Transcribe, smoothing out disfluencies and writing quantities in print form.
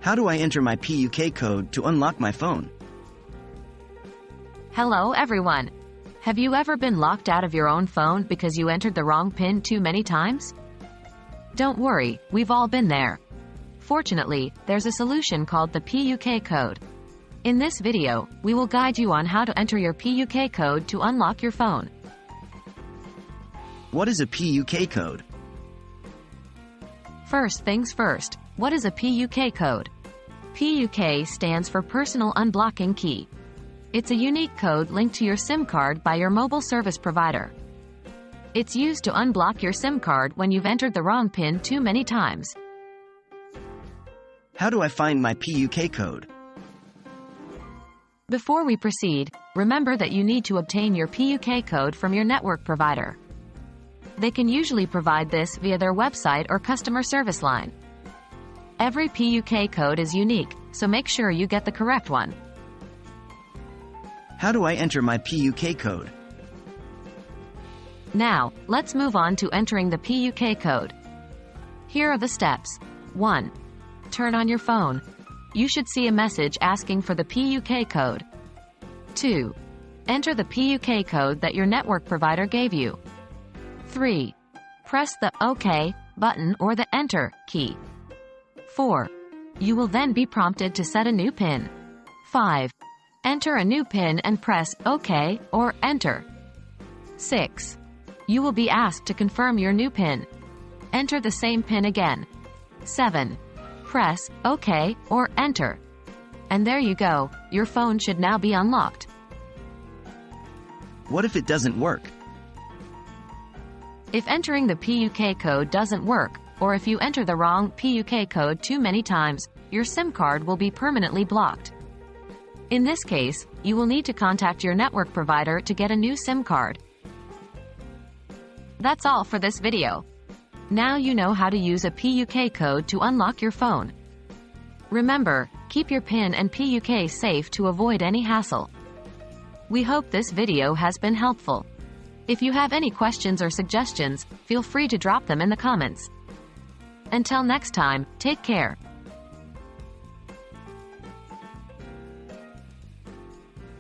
How do I enter my PUK code to unlock my phone? Hello everyone. Have you ever been locked out of your own phone because you entered the wrong PIN too many times? Don't worry, we've all been there. Fortunately, there's a solution called the PUK code. In this video, we will guide you on how to enter your PUK code to unlock your phone. What is a PUK code? First things first, what is a PUK code? PUK stands for Personal Unblocking Key. It's a unique code linked to your SIM card by your mobile service provider. It's used to unblock your SIM card when you've entered the wrong PIN too many times. How do I find my PUK code? Before we proceed, remember that you need to obtain your PUK code from your network provider. They can usually provide this via their website or customer service line. Every PUK code is unique, so make sure you get the correct one. How do I enter my PUK code? Now, let's move on to entering the PUK code. Here are the steps. 1. Turn on your phone. You should see a message asking for the PUK code. 2. Enter the PUK code that your network provider gave you. 3. Press the OK button or the Enter key. 4. You will then be prompted to set a new PIN. 5. Enter a new PIN and press OK or Enter. 6. You will be asked to confirm your new PIN. Enter the same PIN again. 7. Press OK or Enter. And there you go, your phone should now be unlocked. What if it doesn't work? If entering the PUK code doesn't work, or if you enter the wrong PUK code too many times, your SIM card will be permanently blocked. In this case, you will need to contact your network provider to get a new SIM card. That's all for this video. Now you know how to use a PUK code to unlock your phone. Remember, keep your PIN and PUK safe to avoid any hassle. We hope this video has been helpful. If you have any questions or suggestions, feel free to drop them in the comments. Until next time, take care.